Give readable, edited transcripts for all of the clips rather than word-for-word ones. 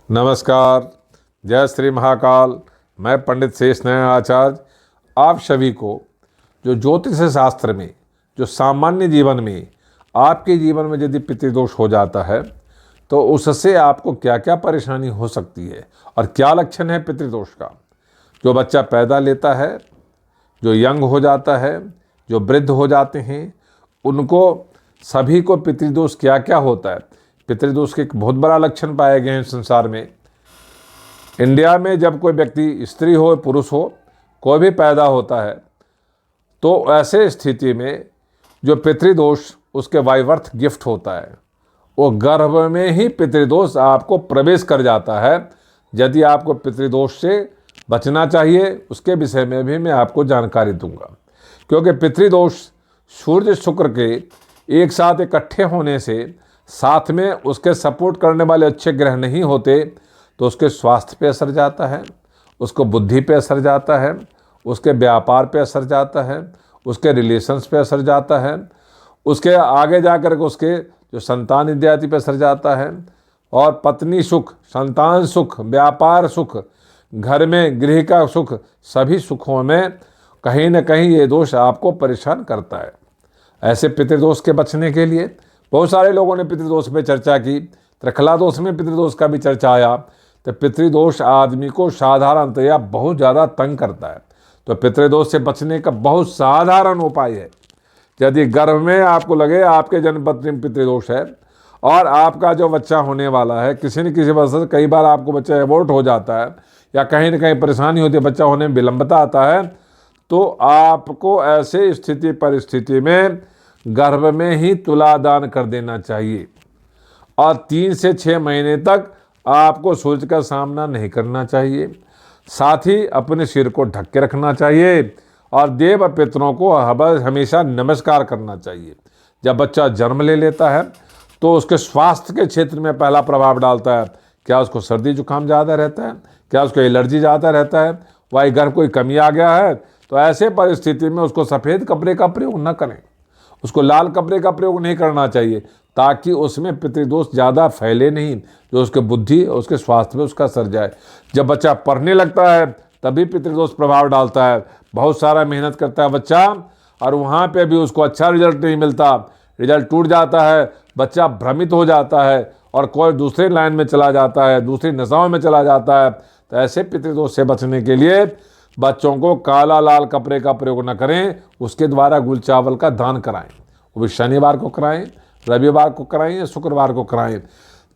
नमस्कार, जय श्री महाकाल। मैं पंडित शेष नारायण आचार्य आप सभी को जो ज्योतिष शास्त्र में, जो सामान्य जीवन में, आपके जीवन में यदि पितृदोष हो जाता है तो उससे आपको क्या क्या परेशानी हो सकती है और क्या लक्षण है पितृदोष का। जो बच्चा पैदा लेता है, जो यंग हो जाता है, जो वृद्ध हो जाते हैं, उनको सभी को पितृदोष क्या क्या होता है। पितृदोष के एक बहुत बड़ा लक्षण पाए गए हैं संसार में। इंडिया में जब कोई व्यक्ति, स्त्री हो पुरुष हो, कोई भी पैदा होता है तो ऐसे स्थिति में जो पितृदोष उसके वाइवर्थ गिफ्ट होता है, वो गर्भ में ही पितृदोष आपको प्रवेश कर जाता है। यदि आपको पितृदोष से बचना चाहिए, उसके विषय में भी मैं आपको जानकारी दूंगा। क्योंकि पितृदोष सूर्य शुक्र के एक साथ इकट्ठे होने से, साथ में उसके सपोर्ट करने वाले अच्छे ग्रह नहीं होते तो उसके स्वास्थ्य पे असर जाता है, उसको बुद्धि पे असर जाता है, उसके व्यापार पे असर जाता है, उसके रिलेशंस पे असर जाता है, उसके आगे जाकर के उसके जो संतान इत्यादि पे असर जाता है। और पत्नी सुख, संतान सुख, व्यापार सुख, घर में गृह का सुख, सभी सुखों में कहीं न कहीं ये दोष आपको परेशान करता है। ऐसे पितृदोष के बचने के लिए बहुत सारे लोगों ने पितृदोष पे चर्चा की। त्रिखला दोष में पितृदोष का भी चर्चा आया। तो पितृदोष आदमी को साधारणतया बहुत ज़्यादा तंग करता है। तो पितृदोष से बचने का बहुत साधारण उपाय है। यदि गर्भ में आपको लगे आपके जन्मपत्री में पितृदोष है और आपका जो बच्चा होने वाला है, किसी न किसी वजह से कई बार आपको बच्चा एबॉर्ट हो जाता है या कहीं न कहीं परेशानी होती है, बच्चा होने में विलंबता आता है, तो आपको ऐसे स्थिति परिस्थिति में गर्भ में ही तुलादान कर देना चाहिए। और 3 से 6 महीने तक आपको सूर्य का सामना नहीं करना चाहिए। साथ ही अपने सिर को ढक के रखना चाहिए और देव पितरों को हमेशा नमस्कार करना चाहिए। जब बच्चा जन्म ले लेता है तो उसके स्वास्थ्य के क्षेत्र में पहला प्रभाव डालता है। क्या उसको सर्दी जुकाम ज़्यादा रहता है, क्या उसको एलर्जी ज़्यादा रहता है, वही घर कोई कमी आ गया है, तो ऐसे परिस्थिति में उसको सफ़ेद कपड़े का प्रयोग न करें, उसको लाल कपड़े का प्रयोग नहीं करना चाहिए, ताकि उसमें पितृदोष ज़्यादा फैले नहीं, जो उसके बुद्धि और उसके स्वास्थ्य में उसका असर जाए। जब बच्चा पढ़ने लगता है तभी पितृदोष प्रभाव डालता है। बहुत सारा मेहनत करता है बच्चा और वहाँ पे भी उसको अच्छा रिजल्ट नहीं मिलता, रिजल्ट टूट जाता है, बच्चा भ्रमित हो जाता है और कोई दूसरे लाइन में चला जाता है, दूसरी नशाओं में चला जाता है। तो ऐसे पितृदोष से बचने के लिए बच्चों को काला लाल कपड़े का प्रयोग न करें, उसके द्वारा गुल चावल का दान कराएं। वो भी शनिवार को कराएं, रविवार को कराएं या शुक्रवार को कराएं।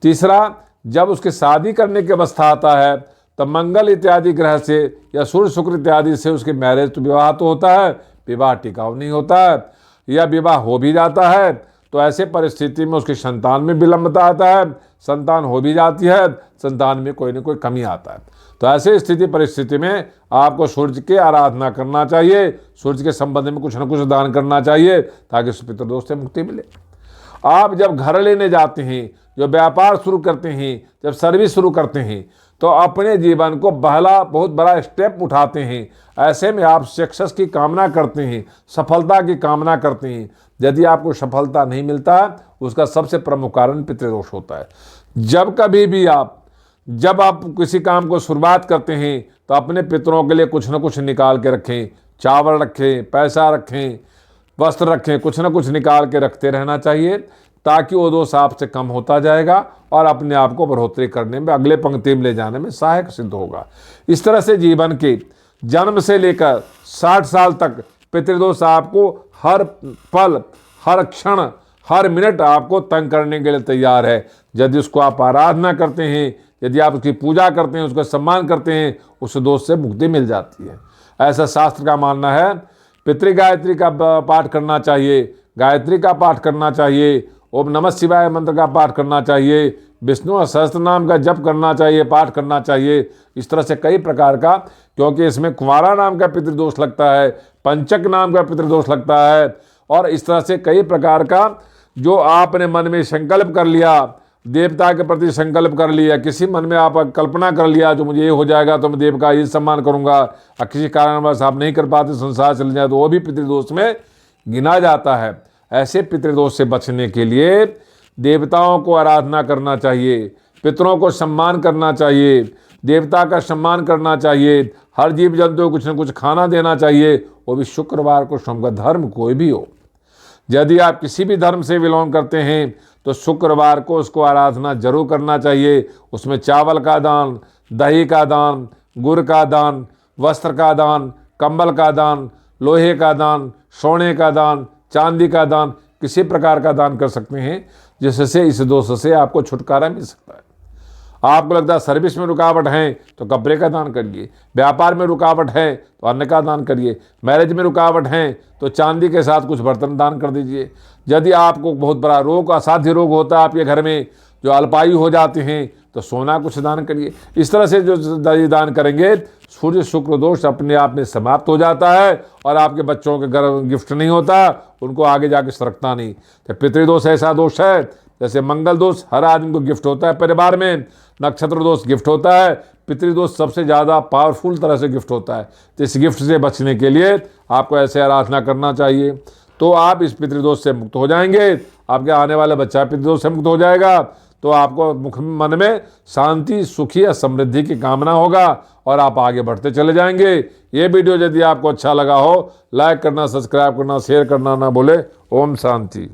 तीसरा, जब उसकी शादी करने की अवस्था आता है तब मंगल इत्यादि ग्रह से या सूर्य शुक्र इत्यादि से उसकी मैरिज तो विवाह तो होता है, विवाह टिकाऊ नहीं होता है, या विवाह हो भी जाता है तो ऐसे परिस्थिति में उसकी संतान में विलंबता आता है, संतान हो भी जाती है, संतान में कोई न कोई कमी आता है। तो ऐसे स्थिति परिस्थिति में आपको सूर्य की आराधना करना चाहिए, सूर्य के संबंध में कुछ न कुछ दान करना चाहिए ताकि उस पितृदोष से मुक्ति मिले। आप जब घर लेने जाते हैं, जो व्यापार शुरू करते हैं, जब सर्विस शुरू करते हैं, तो अपने जीवन को बहुत बड़ा स्टेप उठाते हैं। ऐसे में आप सक्सेस की कामना करते हैं, सफलता की कामना करते हैं। यदि आपको सफलता नहीं मिलता, उसका सबसे प्रमुख कारण पितृदोष होता है। जब आप किसी काम को शुरुआत करते हैं तो अपने पितरों के लिए कुछ न कुछ निकाल के रखें, चावल रखें, पैसा रखें, वस्त्र रखें, कुछ न कुछ निकाल के रखते रहना चाहिए, ताकि वो दोष आपसे कम होता जाएगा और अपने आप को बढ़ोतरी करने में, अगले पंक्ति में ले जाने में सहायक सिद्ध होगा। इस तरह से जीवन के जन्म से लेकर 60 साल तक पितृदोष आपको हर पल, हर क्षण, हर मिनट आपको तंग करने के लिए तैयार है। यदि उसको आप आराधना करते हैं, यदि आप उसकी पूजा करते हैं, उसका सम्मान करते हैं, उस दोष से मुक्ति मिल जाती है। ऐसा शास्त्र का मानना है। पितृ गायत्री का पाठ करना चाहिए, गायत्री का पाठ करना चाहिए, ओम नमः शिवाय मंत्र का पाठ करना चाहिए, विष्णु सहस्त्र नाम का जप करना चाहिए, पाठ करना चाहिए। इस तरह से कई प्रकार का, क्योंकि इसमें कुंवारा नाम का पितृदोष लगता है, पंचक नाम का पितृदोष लगता है, और इस तरह से कई प्रकार का जो आपने मन में संकल्प कर लिया, देवता के प्रति संकल्प कर लिया, किसी मन में आप कल्पना कर लिया जो मुझे ये हो जाएगा तो मैं देव का ये सम्मान करूंगा, और किसी कारणवश आप नहीं कर पाते, संसार चल जाए, तो वो भी पितृदोष में गिना जाता है। ऐसे पितृदोष से बचने के लिए देवताओं को आराधना करना चाहिए, पितरों को सम्मान करना चाहिए, देवता का सम्मान करना चाहिए, हर जीव जंतु को कुछ न कुछ खाना देना चाहिए, वो भी शुक्रवार को सोम का। धर्म कोई भी हो, यदि आप किसी भी धर्म से बिलोंग करते हैं तो शुक्रवार को उसको आराधना जरूर करना चाहिए। उसमें चावल का दान, दही का दान, गुड़ का दान, वस्त्र का दान, कंबल का दान, लोहे का दान, सोने का दान, चांदी का दान, किसी प्रकार का दान कर सकते हैं, जिससे इस दोष से आपको छुटकारा मिल सकता है। आपको लगता है सर्विस में रुकावट है तो कपड़े का दान करिए, व्यापार में रुकावट है तो अन्न का दान करिए, मैरिज में रुकावट है तो चांदी के साथ कुछ बर्तन दान कर दीजिए। यदि आपको बहुत बड़ा रोग, असाध्य रोग होता है आपके घर में, जो अल्पायु हो जाते हैं, तो सोना कुछ दान करिए। इस तरह से जो दान करेंगे, सूर्य शुक्र दोष अपने आप में समाप्त हो जाता है और आपके बच्चों के घर गिफ्ट नहीं होता, उनको आगे जाके सरकता नहीं। तो पितृदोष ऐसा दोष है, जैसे मंगल दोष हर आदमी को गिफ्ट होता है परिवार में, नक्षत्र दोष गिफ्ट होता है, पितृदोष सबसे ज़्यादा पावरफुल तरह से गिफ्ट होता है। तो इस गिफ्ट से बचने के लिए आपको ऐसे आराधना करना चाहिए, तो आप इस पितृदोष से मुक्त हो जाएंगे। आपके आने वाला बच्चा पितृदोष से मुक्त हो जाएगा, तो आपको मुख मन में शांति, सुखी या समृद्धि की कामना होगा और आप आगे बढ़ते चले जाएंगे। ये वीडियो यदि आपको अच्छा लगा हो, लाइक करना, सब्सक्राइब करना, शेयर करना ना भूले। ओम शांति।